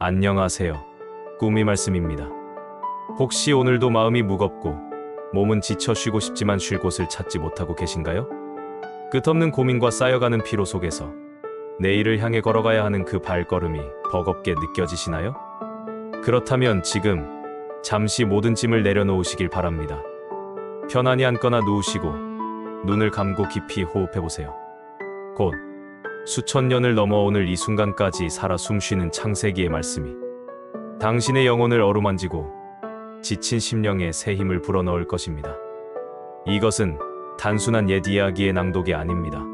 안녕하세요. 꿈이 말씀입니다. 혹시 오늘도 마음이 무겁고 몸은 지쳐 쉬고 싶지만 쉴 곳을 찾지 못하고 계신가요? 끝없는 고민과 쌓여가는 피로 속에서 내일을 향해 걸어가야 하는 그 발걸음이 버겁게 느껴지시나요? 그렇다면 지금 잠시 모든 짐을 내려놓으시길 바랍니다. 편안히 앉거나 누우시고 눈을 감고 깊이 호흡해보세요. 곧 수천 년을 넘어 오늘 이 순간까지 살아 숨쉬는 창세기의 말씀이 당신의 영혼을 어루만지고 지친 심령에 새 힘을 불어넣을 것입니다. 이것은 단순한 옛 이야기의 낭독이 아닙니다.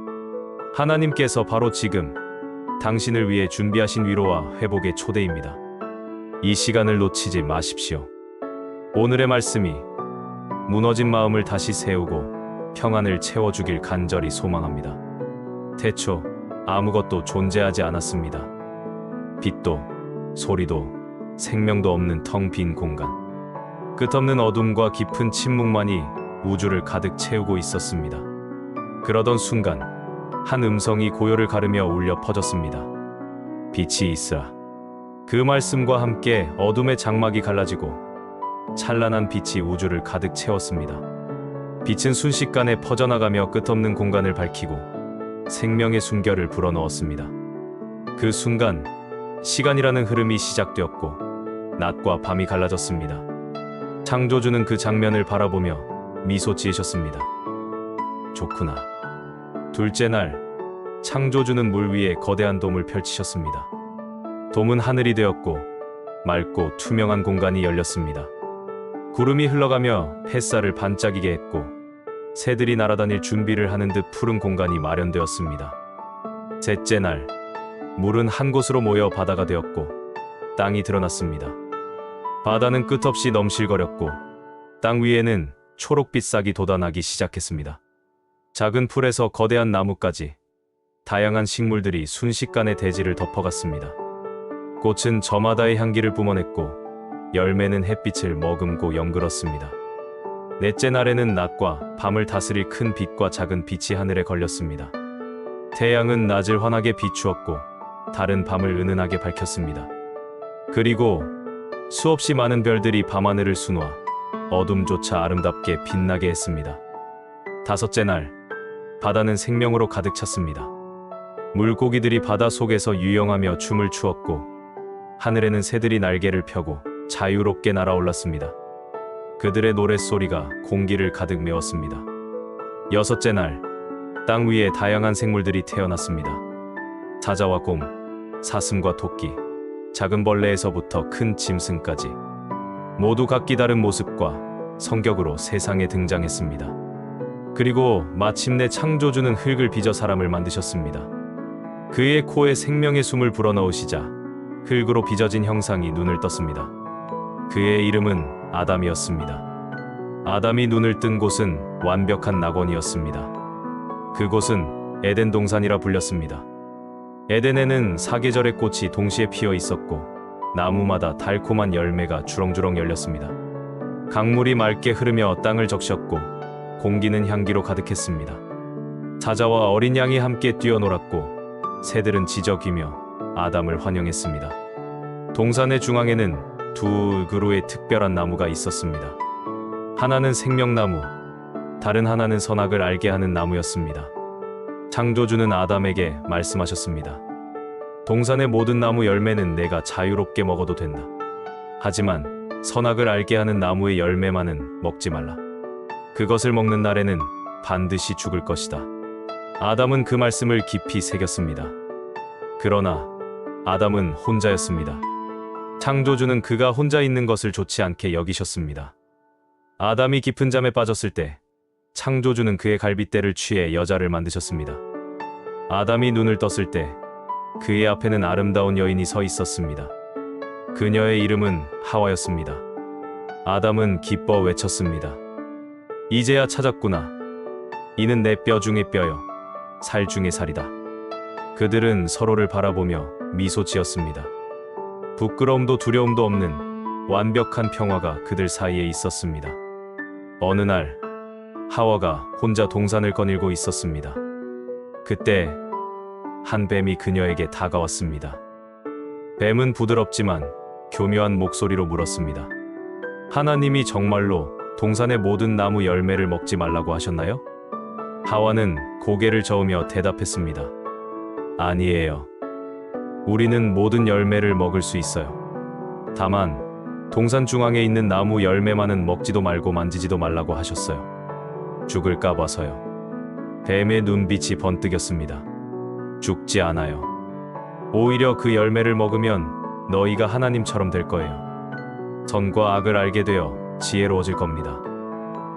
하나님께서 바로 지금 당신을 위해 준비하신 위로와 회복의 초대입니다. 이 시간을 놓치지 마십시오. 오늘의 말씀이 무너진 마음을 다시 세우고 평안을 채워주길 간절히 소망합니다. 태초 아무것도 존재하지 않았습니다. 빛도 소리도 생명도 없는 텅 빈 공간. 끝없는 어둠과 깊은 침묵만이 우주를 가득 채우고 있었습니다. 그러던 순간 한 음성이 고요를 가르며 울려 퍼졌습니다. 빛이 있으라. 그 말씀과 함께 어둠의 장막이 갈라지고 찬란한 빛이 우주를 가득 채웠습니다. 빛은 순식간에 퍼져나가며 끝없는 공간을 밝히고 생명의 숨결을 불어넣었습니다. 그 순간 시간이라는 흐름이 시작되었고 낮과 밤이 갈라졌습니다. 창조주는 그 장면을 바라보며 미소 지으셨습니다. 좋구나. 둘째 날 창조주는 물 위에 거대한 돔을 펼치셨습니다. 돔은 하늘이 되었고 맑고 투명한 공간이 열렸습니다. 구름이 흘러가며 햇살을 반짝이게 했고 새들이 날아다닐 준비를 하는 듯 푸른 공간이 마련되었습니다. 셋째 날, 물은 한 곳으로 모여 바다가 되었고 땅이 드러났습니다. 바다는 끝없이 넘실거렸고 땅 위에는 초록빛 싹이 돋아나기 시작했습니다. 작은 풀에서 거대한 나무까지 다양한 식물들이 순식간에 대지를 덮어갔습니다. 꽃은 저마다의 향기를 뿜어냈고 열매는 햇빛을 머금고 연그렀습니다. 넷째 날에는 낮과 밤을 다스릴 큰 빛과 작은 빛이 하늘에 걸렸습니다. 태양은 낮을 환하게 비추었고 달은 밤을 은은하게 밝혔습니다. 그리고 수없이 많은 별들이 밤하늘을 수놓아 어둠조차 아름답게 빛나게 했습니다. 다섯째 날, 바다는 생명으로 가득 찼습니다. 물고기들이 바다 속에서 유영하며 춤을 추었고 하늘에는 새들이 날개를 펴고 자유롭게 날아올랐습니다. 그들의 노랫소리가 공기를 가득 메웠습니다. 여섯째 날, 땅 위에 다양한 생물들이 태어났습니다. 사자와 곰, 사슴과 토끼, 작은 벌레에서부터 큰 짐승까지 모두 각기 다른 모습과 성격으로 세상에 등장했습니다. 그리고 마침내 창조주는 흙을 빚어 사람을 만드셨습니다. 그의 코에 생명의 숨을 불어넣으시자 흙으로 빚어진 형상이 눈을 떴습니다. 그의 이름은 아담이었습니다. 아담이 눈을 뜬 곳은 완벽한 낙원이었습니다. 그곳은 에덴 동산이라 불렸습니다. 에덴에는 사계절의 꽃이 동시에 피어 있었고 나무마다 달콤한 열매가 주렁주렁 열렸습니다. 강물이 맑게 흐르며 땅을 적셨고 공기는 향기로 가득했습니다. 사자와 어린 양이 함께 뛰어놀았고 새들은 지저귀며 아담을 환영했습니다. 동산의 중앙에는 두 그루의 특별한 나무가 있었습니다. 하나는 생명나무, 다른 하나는 선악을 알게 하는 나무였습니다. 창조주는 아담에게 말씀하셨습니다. 동산의 모든 나무 열매는 내가 자유롭게 먹어도 된다. 하지만 선악을 알게 하는 나무의 열매만은 먹지 말라. 그것을 먹는 날에는 반드시 죽을 것이다. 아담은 그 말씀을 깊이 새겼습니다. 그러나 아담은 혼자였습니다. 창조주는 그가 혼자 있는 것을 좋지 않게 여기셨습니다. 아담이 깊은 잠에 빠졌을 때 창조주는 그의 갈빗대를 취해 여자를 만드셨습니다. 아담이 눈을 떴을 때 그의 앞에는 아름다운 여인이 서 있었습니다. 그녀의 이름은 하와였습니다. 아담은 기뻐 외쳤습니다. 이제야 찾았구나. 이는 내 뼈 중의 뼈여 살 중의 살이다. 그들은 서로를 바라보며 미소 지었습니다. 부끄러움도 두려움도 없는 완벽한 평화가 그들 사이에 있었습니다. 어느 날 하와가 혼자 동산을 거닐고 있었습니다. 그때 한 뱀이 그녀에게 다가왔습니다. 뱀은 부드럽지만 교묘한 목소리로 물었습니다. 하나님이 정말로 동산의 모든 나무 열매를 먹지 말라고 하셨나요? 하와는 고개를 저으며 대답했습니다. 아니에요. 우리는 모든 열매를 먹을 수 있어요. 다만 동산 중앙에 있는 나무 열매만은 먹지도 말고 만지지도 말라고 하셨어요. 죽을까 봐서요. 뱀의 눈빛이 번뜩였습니다. 죽지 않아요. 오히려 그 열매를 먹으면 너희가 하나님처럼 될 거예요. 선과 악을 알게 되어 지혜로워질 겁니다.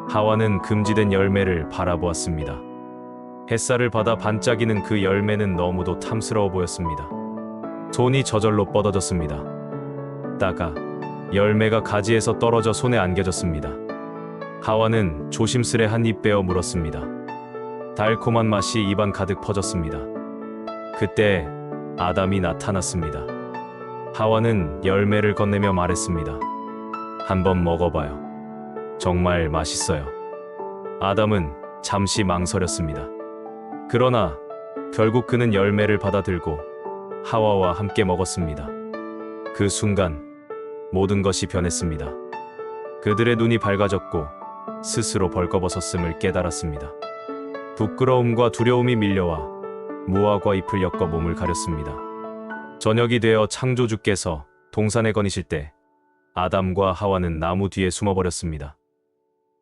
하와는 금지된 열매를 바라보았습니다. 햇살을 받아 반짝이는 그 열매는 너무도 탐스러워 보였습니다. 손이 저절로 뻗어졌습니다. 다가 열매가 가지에서 떨어져 손에 안겨졌습니다. 하와는 조심스레 한 입 베어 물었습니다. 달콤한 맛이 입안 가득 퍼졌습니다. 그때 아담이 나타났습니다. 하와는 열매를 건네며 말했습니다. 한번 먹어봐요. 정말 맛있어요. 아담은 잠시 망설였습니다. 그러나 결국 그는 열매를 받아들고 하와와 함께 먹었습니다. 그 순간 모든 것이 변했습니다. 그들의 눈이 밝아졌고 스스로 벌거벗었음을 깨달았습니다. 부끄러움과 두려움이 밀려와 무화과 잎을 엮어 몸을 가렸습니다. 저녁이 되어 창조주께서 동산에 거니실 때 아담과 하와는 나무 뒤에 숨어버렸습니다.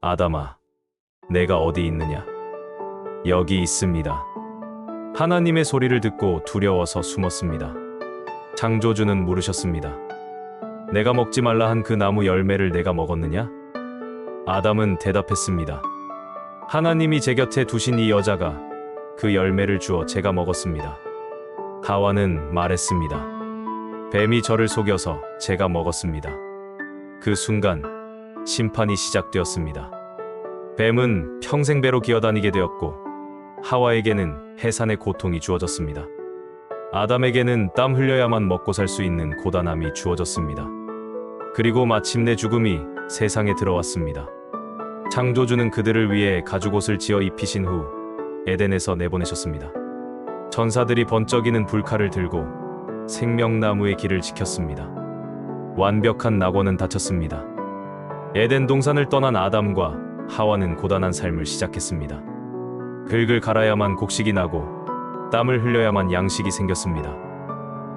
아담아, 내가 어디 있느냐? 여기 있습니다. 하나님의 소리를 듣고 두려워서 숨었습니다. 창조주는 물으셨습니다. 내가 먹지 말라 한 그 나무 열매를 내가 먹었느냐? 아담은 대답했습니다. 하나님이 제 곁에 두신 이 여자가 그 열매를 주어 제가 먹었습니다. 하와는 말했습니다. 뱀이 저를 속여서 제가 먹었습니다. 그 순간 심판이 시작되었습니다. 뱀은 평생 배로 기어다니게 되었고 하와에게는 해산의 고통이 주어졌습니다. 아담에게는 땀 흘려야만 먹고 살 수 있는 고단함이 주어졌습니다. 그리고 마침내 죽음이 세상에 들어왔습니다. 창조주는 그들을 위해 가죽옷을 지어 입히신 후 에덴에서 내보내셨습니다. 천사들이 번쩍이는 불칼을 들고 생명나무의 길을 지켰습니다. 완벽한 낙원은 닫혔습니다. 에덴 동산을 떠난 아담과 하와는 고단한 삶을 시작했습니다. 긁을 갈아야만 곡식이 나고 땀을 흘려야만 양식이 생겼습니다.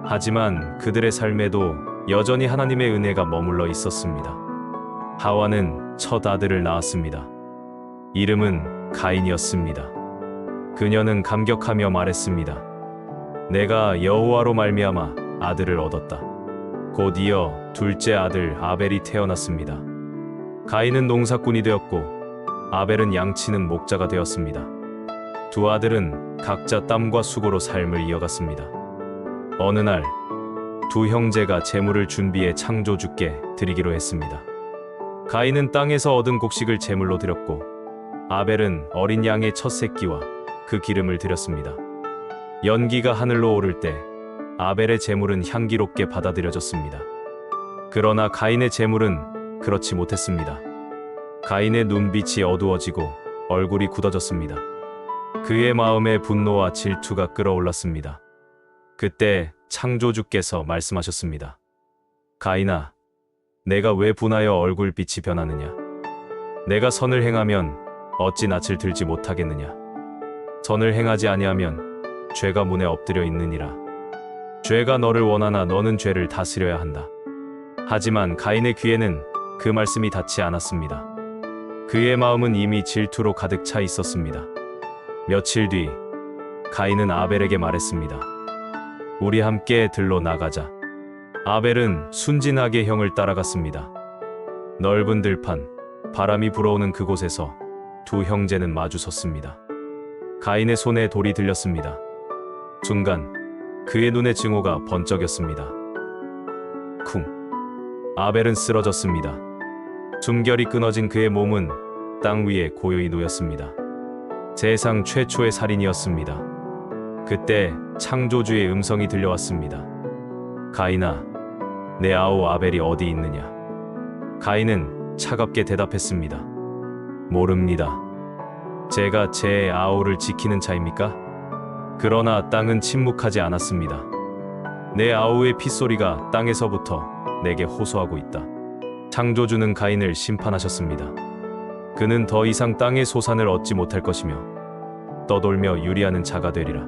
하지만 그들의 삶에도 여전히 하나님의 은혜가 머물러 있었습니다. 하와는 첫 아들을 낳았습니다. 이름은 가인이었습니다. 그녀는 감격하며 말했습니다. 내가 여호와로 말미암아 아들을 얻었다. 곧 이어 둘째 아들 아벨이 태어났습니다. 가인은 농사꾼이 되었고 아벨은 양치는 목자가 되었습니다. 두 아들은 각자 땀과 수고로 삶을 이어갔습니다. 어느 날 두 형제가 제물을 준비해 창조주께 드리기로 했습니다. 가인은 땅에서 얻은 곡식을 제물로 드렸고 아벨은 어린 양의 첫 새끼와 그 기름을 드렸습니다. 연기가 하늘로 오를 때 아벨의 제물은 향기롭게 받아들여졌습니다. 그러나 가인의 제물은 그렇지 못했습니다. 가인의 눈빛이 어두워지고 얼굴이 굳어졌습니다. 그의 마음에 분노와 질투가 끓어올랐습니다. 그때 창조주께서 말씀하셨습니다. 가인아, 내가 왜 분하여 얼굴빛이 변하느냐? 내가 선을 행하면 어찌 낯을 들지 못하겠느냐? 선을 행하지 아니하면 죄가 문에 엎드려 있느니라. 죄가 너를 원하나 너는 죄를 다스려야 한다. 하지만 가인의 귀에는 그 말씀이 닿지 않았습니다. 그의 마음은 이미 질투로 가득 차 있었습니다. 며칠 뒤 가인은 아벨에게 말했습니다. 우리 함께 들로 나가자. 아벨은 순진하게 형을 따라갔습니다. 넓은 들판, 바람이 불어오는 그곳에서 두 형제는 마주섰습니다. 가인의 손에 돌이 들렸습니다. 순간 그의 눈에 증오가 번쩍였습니다. 쿵! 아벨은 쓰러졌습니다. 숨결이 끊어진 그의 몸은 땅 위에 고요히 놓였습니다. 세상 최초의 살인이었습니다. 그때 창조주의 음성이 들려왔습니다. 가인아, 내 아우 아벨이 어디 있느냐? 가인은 차갑게 대답했습니다. 모릅니다. 제가 제 아우를 지키는 자입니까? 그러나 땅은 침묵하지 않았습니다. 내 아우의 핏소리가 땅에서부터 내게 호소하고 있다. 창조주는 가인을 심판하셨습니다. 그는 더 이상 땅의 소산을 얻지 못할 것이며 떠돌며 유리하는 자가 되리라.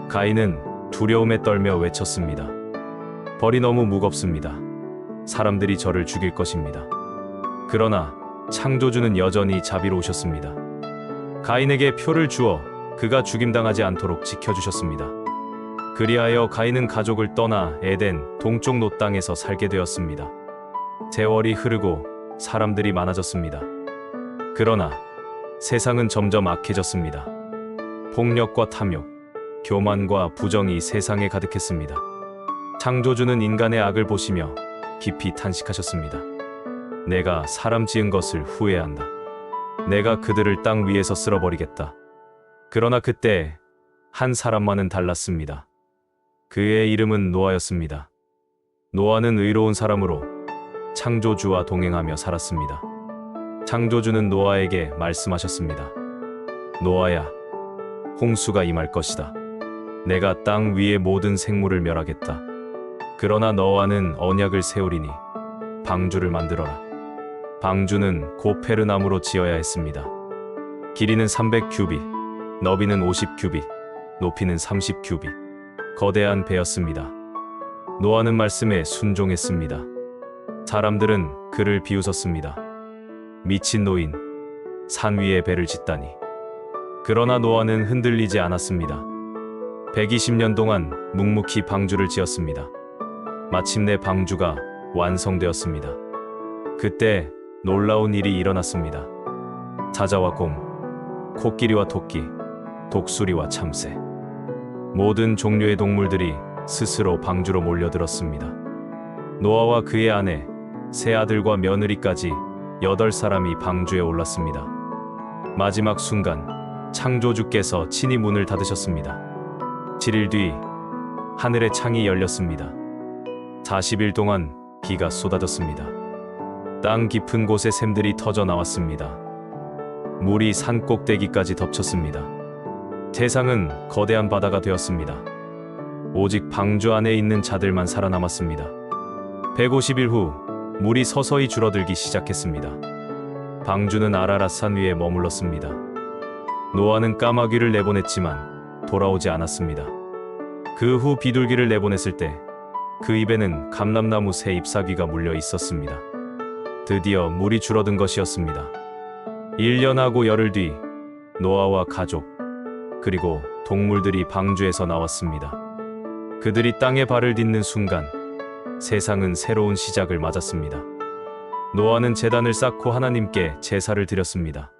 가인은 두려움에 떨며 외쳤습니다. 벌이 너무 무겁습니다. 사람들이 저를 죽일 것입니다. 그러나 창조주는 여전히 자비로우셨습니다. 가인에게 표를 주어 그가 죽임당하지 않도록 지켜주셨습니다. 그리하여 가인은 가족을 떠나 에덴 동쪽 노 땅에서 살게 되었습니다. 세월이 흐르고 사람들이 많아졌습니다. 그러나 세상은 점점 악해졌습니다. 폭력과 탐욕, 교만과 부정이 세상에 가득했습니다. 창조주는 인간의 악을 보시며 깊이 탄식하셨습니다. 내가 사람 지은 것을 후회한다. 내가 그들을 땅 위에서 쓸어버리겠다. 그러나 그때 한 사람만은 달랐습니다. 그의 이름은 노아였습니다. 노아는 의로운 사람으로 창조주와 동행하며 살았습니다. 창조주는 노아에게 말씀하셨습니다. 노아야, 홍수가 임할 것이다. 내가 땅 위의 모든 생물을 멸하겠다. 그러나 너와는 언약을 세우리니 방주를 만들어라. 방주는 고페르나무로 지어야 했습니다. 길이는 300규빗, 너비는 50규빗, 높이는 30규빗. 거대한 배였습니다. 노아는 말씀에 순종했습니다. 사람들은 그를 비웃었습니다. 미친 노인, 산 위에 배를 짓다니. 그러나 노아는 흔들리지 않았습니다. 120년 동안 묵묵히 방주를 지었습니다. 마침내 방주가 완성되었습니다. 그때 놀라운 일이 일어났습니다. 사자와 곰, 코끼리와 토끼, 독수리와 참새, 모든 종류의 동물들이 스스로 방주로 몰려들었습니다. 노아와 그의 아내, 세 아들과 며느리까지 8사람이 방주에 올랐습니다. 마지막 순간 창조주께서 친히 문을 닫으셨습니다. 7일 뒤 하늘의 창이 열렸습니다. 40일 동안 비가 쏟아졌습니다. 땅 깊은 곳에 샘들이 터져 나왔습니다. 물이 산 꼭대기까지 덮쳤습니다. 세상은 거대한 바다가 되었습니다. 오직 방주 안에 있는 자들만 살아남았습니다. 150일 후 물이 서서히 줄어들기 시작했습니다. 방주는 아라랏산 위에 머물렀습니다. 노아는 까마귀를 내보냈지만 돌아오지 않았습니다. 그 후 비둘기를 내보냈을 때 그 입에는 감람나무 새 잎사귀가 물려 있었습니다. 드디어 물이 줄어든 것이었습니다. 1년하고 열흘 뒤 노아와 가족, 그리고 동물들이 방주에서 나왔습니다. 그들이 땅에 발을 딛는 순간 세상은 새로운 시작을 맞았습니다. 노아는 제단을 쌓고 하나님께 제사를 드렸습니다.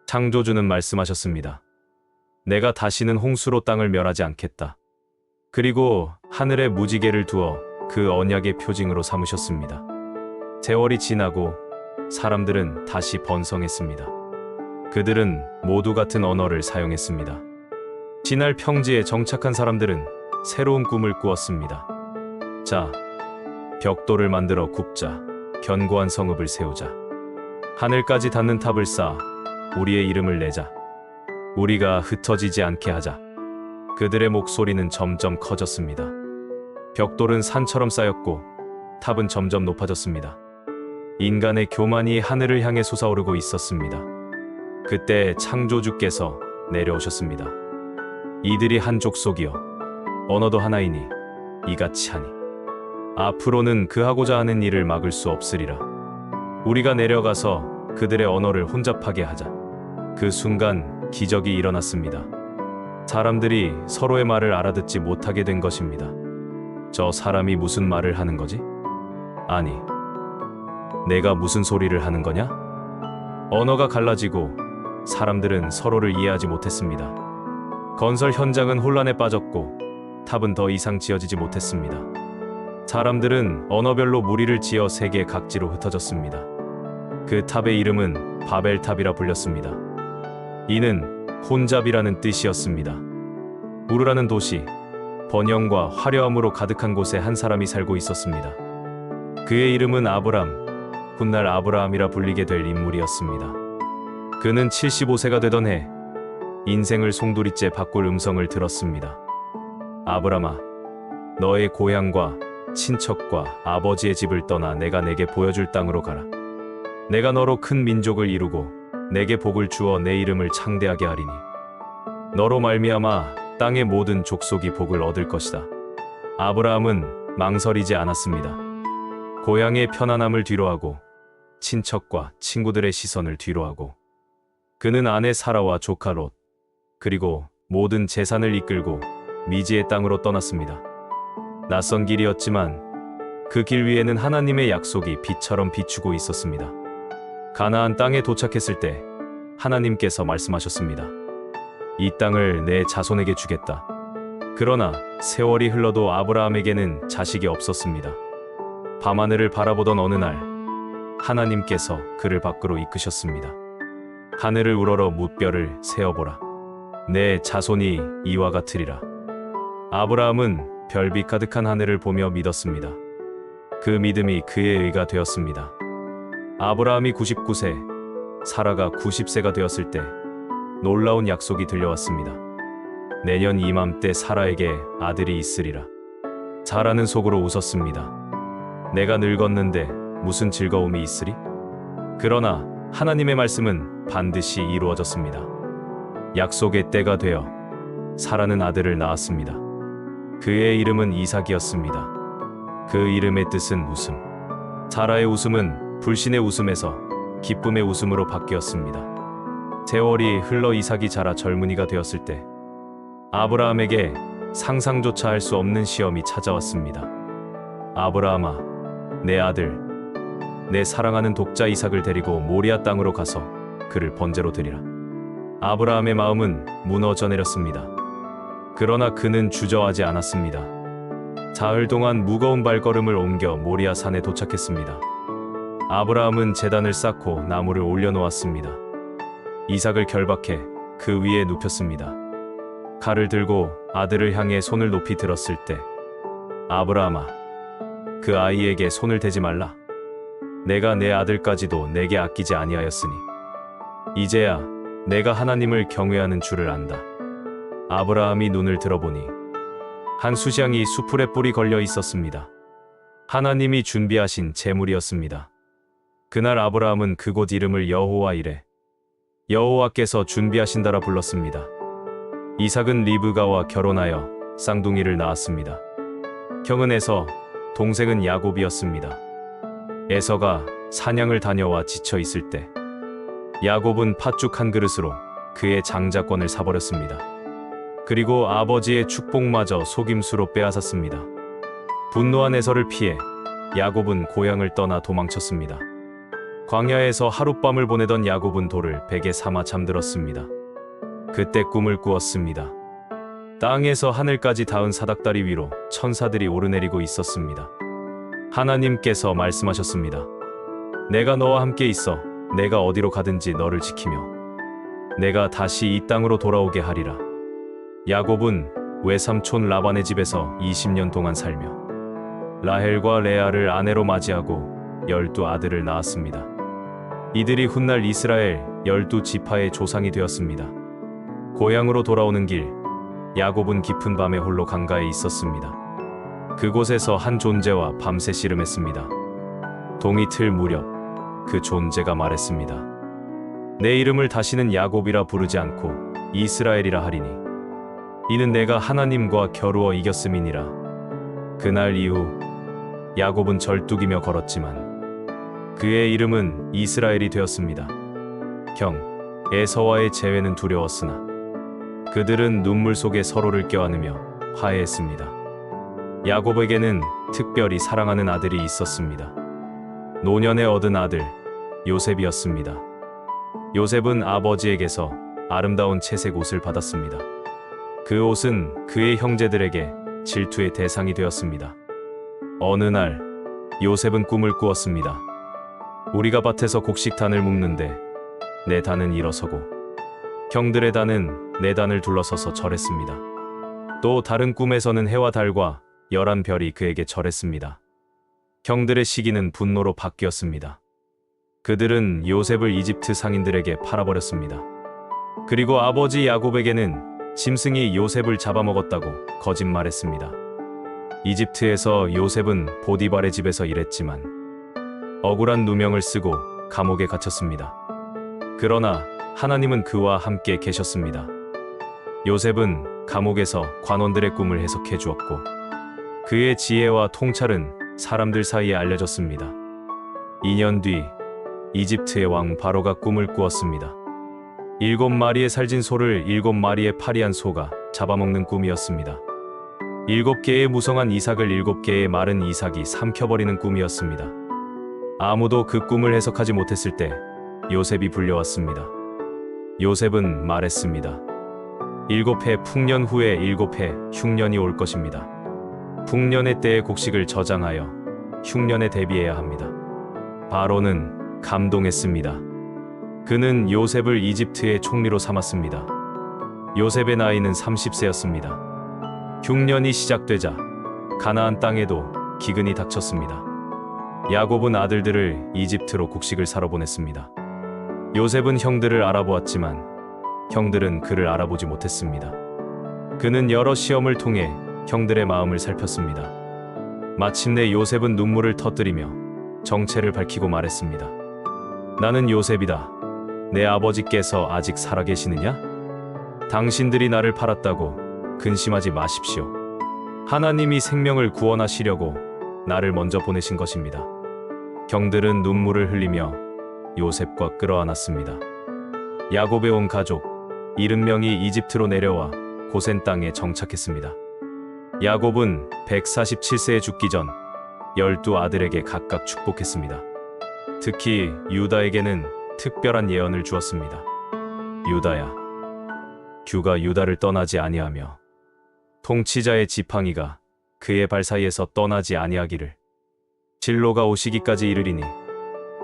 창조주는 말씀하셨습니다. 내가 다시는 홍수로 땅을 멸하지 않겠다. 그리고 하늘에 무지개를 두어 그 언약의 표징으로 삼으셨습니다. 세월이 지나고 사람들은 다시 번성했습니다. 그들은 모두 같은 언어를 사용했습니다. 진할 평지에 정착한 사람들은 새로운 꿈을 꾸었습니다. 자, 벽돌을 만들어 굽자. 견고한 성읍을 세우자. 하늘까지 닿는 탑을 쌓아 우리의 이름을 내자. 우리가 흩어지지 않게 하자. 그들의 목소리는 점점 커졌습니다. 벽돌은 산처럼 쌓였고 탑은 점점 높아졌습니다. 인간의 교만이 하늘을 향해 솟아오르고 있었습니다. 그때 창조주께서 내려오셨습니다. 이들이 한 족속이여, 언어도 하나이니 이같이 하니 앞으로는 그 하고자 하는 일을 막을 수 없으리라. 우리가 내려가서 그들의 언어를 혼잡하게 하자. 그 순간 기적이 일어났습니다. 사람들이 서로의 말을 알아듣지 못하게 된 것입니다. 저 사람이 무슨 말을 하는 거지? 아니, 내가 무슨 소리를 하는 거냐? 언어가 갈라지고 사람들은 서로를 이해하지 못했습니다. 건설 현장은 혼란에 빠졌고 탑은 더 이상 지어지지 못했습니다. 사람들은 언어별로 무리를 지어 세계 각지로 흩어졌습니다. 그 탑의 이름은 바벨탑이라 불렸습니다. 이는 혼잡이라는 뜻이었습니다. 우르라는 도시, 번영과 화려함으로 가득한 곳에 한 사람이 살고 있었습니다. 그의 이름은 아브람, 훗날 아브라함이라 불리게 될 인물이었습니다. 그는 75세가 되던 해 인생을 송두리째 바꿀 음성을 들었습니다. 아브람아, 너의 고향과 친척과 아버지의 집을 떠나 내가 내게 보여줄 땅으로 가라. 내가 너로 큰 민족을 이루고 내게 복을 주어 내 이름을 창대하게 하리니 너로 말미암아 땅의 모든 족속이 복을 얻을 것이다. 아브라함은 망설이지 않았습니다. 고향의 편안함을 뒤로하고 친척과 친구들의 시선을 뒤로하고 그는 아내 사라와 조카 롯 그리고 모든 재산을 이끌고 미지의 땅으로 떠났습니다. 낯선 길이었지만 그 길 위에는 하나님의 약속이 빛처럼 비추고 있었습니다. 가나안 땅에 도착했을 때 하나님께서 말씀하셨습니다. 이 땅을 내 자손에게 주겠다. 그러나 세월이 흘러도 아브라함에게는 자식이 없었습니다. 밤하늘을 바라보던 어느 날 하나님께서 그를 밖으로 이끄셨습니다. 하늘을 우러러 뭇별을 세어보라. 내 자손이 이와 같으리라. 아브라함은 별빛 가득한 하늘을 보며 믿었습니다. 그 믿음이 그의 의가 되었습니다. 아브라함이 99세, 사라가 90세가 되었을 때 놀라운 약속이 들려왔습니다. 내년 이맘때 사라에게 아들이 있으리라. 사라는 속으로 웃었습니다. 내가 늙었는데 무슨 즐거움이 있으리? 그러나 하나님의 말씀은 반드시 이루어졌습니다. 약속의 때가 되어 사라는 아들을 낳았습니다. 그의 이름은 이삭이었습니다. 그 이름의 뜻은 웃음. 사라의 웃음은 불신의 웃음에서 기쁨의 웃음으로 바뀌었습니다. 세월이 흘러 이삭이 자라 젊은이가 되었을 때 아브라함에게 상상조차 할 수 없는 시험이 찾아왔습니다. 아브라함아, 내 아들, 내 사랑하는 독자 이삭을 데리고 모리아 땅으로 가서 그를 번제로 드리라. 아브라함의 마음은 무너져 내렸습니다. 그러나 그는 주저하지 않았습니다. 사흘 동안 무거운 발걸음을 옮겨 모리아 산에 도착했습니다. 아브라함은 제단을 쌓고 나무를 올려놓았습니다. 이삭을 결박해 그 위에 눕혔습니다. 칼을 들고 아들을 향해 손을 높이 들었을 때 아브라함아, 그 아이에게 손을 대지 말라. 내가 내 아들까지도 내게 아끼지 아니하였으니 이제야 내가 하나님을 경외하는 줄을 안다. 아브라함이 눈을 들어보니 한 수장이 수풀에 뿔이 걸려 있었습니다. 하나님이 준비하신 제물이었습니다. 그날 아브라함은 그곳 이름을 여호와 이레, 여호와께서 준비하신다라 불렀습니다. 이삭은 리브가와 결혼하여 쌍둥이를 낳았습니다. 형은 에서, 동생은 야곱이었습니다. 에서가 사냥을 다녀와 지쳐 있을 때 야곱은 팥죽 한 그릇으로 그의 장자권을 사버렸습니다. 그리고 아버지의 축복마저 속임수로 빼앗았습니다. 분노한 에서를 피해 야곱은 고향을 떠나 도망쳤습니다. 광야에서 하룻밤을 보내던 야곱은 돌을 베개 삼아 잠들었습니다. 그때 꿈을 꾸었습니다. 땅에서 하늘까지 닿은 사닥다리 위로 천사들이 오르내리고 있었습니다. 하나님께서 말씀하셨습니다. 내가 너와 함께 있어 내가 어디로 가든지 너를 지키며 내가 다시 이 땅으로 돌아오게 하리라. 야곱은 외삼촌 라반의 집에서 20년 동안 살며 라헬과 레아를 아내로 맞이하고 12아들을 낳았습니다. 이들이 훗날 이스라엘 12지파의 조상이 되었습니다. 고향으로 돌아오는 길, 야곱은 깊은 밤에 홀로 강가에 있었습니다. 그곳에서 한 존재와 밤새 씨름했습니다. 동이 틀 무렵 그 존재가 말했습니다. 내 이름을 다시는 야곱이라 부르지 않고 이스라엘이라 하리니 이는 내가 하나님과 겨루어 이겼음이니라. 그날 이후 야곱은 절뚝이며 걸었지만 그의 이름은 이스라엘이 되었습니다. 형 에서와의 재회는 두려웠으나 그들은 눈물 속에 서로를 껴안으며 화해했습니다. 야곱에게는 특별히 사랑하는 아들이 있었습니다. 노년에 얻은 아들 요셉이었습니다. 요셉은 아버지에게서 아름다운 채색 옷을 받았습니다. 그 옷은 그의 형제들에게 질투의 대상이 되었습니다. 어느 날 요셉은 꿈을 꾸었습니다. 우리가 밭에서 곡식단을 묶는데 내 단은 일어서고 형들의 단은 내 단을 둘러서서 절했습니다. 또 다른 꿈에서는 해와 달과 11별이 그에게 절했습니다. 형들의 시기는 분노로 바뀌었습니다. 그들은 요셉을 이집트 상인들에게 팔아버렸습니다. 그리고 아버지 야곱에게는 짐승이 요셉을 잡아먹었다고 거짓말했습니다. 이집트에서 요셉은 보디발의 집에서 일했지만 억울한 누명을 쓰고 감옥에 갇혔습니다. 그러나 하나님은 그와 함께 계셨습니다. 요셉은 감옥에서 관원들의 꿈을 해석해 주었고 그의 지혜와 통찰은 사람들 사이에 알려졌습니다. 2년 뒤 이집트의 왕 바로가 꿈을 꾸었습니다. 7마리의 살진 소를 7마리의 파리한 소가 잡아먹는 꿈이었습니다. 7개의 무성한 이삭을 7개의 마른 이삭이 삼켜버리는 꿈이었습니다. 아무도 그 꿈을 해석하지 못했을 때 요셉이 불려왔습니다. 요셉은 말했습니다. 7해 풍년 후에 7해 흉년이 올 것입니다. 풍년의 때의 곡식을 저장하여 흉년에 대비해야 합니다. 바로는 감동했습니다. 그는 요셉을 이집트의 총리로 삼았습니다. 요셉의 나이는 30세였습니다. 흉년이 시작되자 가나안 땅에도 기근이 닥쳤습니다. 야곱은 아들들을 이집트로 곡식을 사러 보냈습니다. 요셉은 형들을 알아보았지만 형들은 그를 알아보지 못했습니다. 그는 여러 시험을 통해 형들의 마음을 살폈습니다. 마침내 요셉은 눈물을 터뜨리며 정체를 밝히고 말했습니다. 나는 요셉이다. 내 아버지께서 아직 살아계시느냐? 당신들이 나를 팔았다고 근심하지 마십시오. 하나님이 생명을 구원하시려고 나를 먼저 보내신 것입니다. 형들은 눈물을 흘리며 요셉과 끌어안았습니다. 야곱의 온 가족 70명이 이집트로 내려와 고센 땅에 정착했습니다. 야곱은 147세에 죽기 전 12아들에게 각각 축복했습니다. 특히 유다에게는 특별한 예언을 주었습니다. 유다야, 규가 유다를 떠나지 아니하며 통치자의 지팡이가 그의 발 사이에서 떠나지 아니하기를, 진로가 오시기까지 이르리니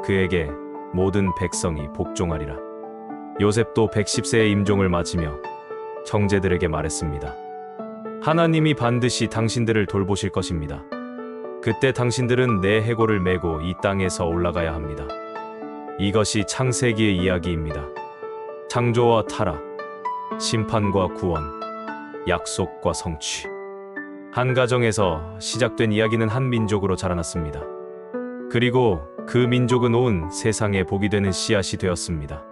그에게 모든 백성이 복종하리라. 요셉도 110세의 임종을 맞으며 형제들에게 말했습니다. 하나님이 반드시 당신들을 돌보실 것입니다. 그때 당신들은 내 해골을 메고 이 땅에서 올라가야 합니다. 이것이 창세기의 이야기입니다. 창조와 타락, 심판과 구원, 약속과 성취. 한 가정에서 시작된 이야기는 한 민족으로 자라났습니다. 그리고 그 민족은 온 세상에 복이 되는 씨앗이 되었습니다.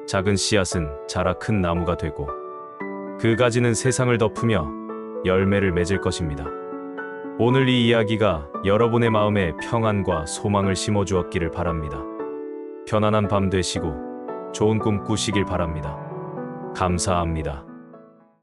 작은 씨앗은 자라 큰 나무가 되고 그 가지는 세상을 덮으며 열매를 맺을 것입니다. 오늘 이 이야기가 여러분의 마음에 평안과 소망을 심어주었기를 바랍니다. 편안한 밤 되시고 좋은 꿈 꾸시길 바랍니다. 감사합니다.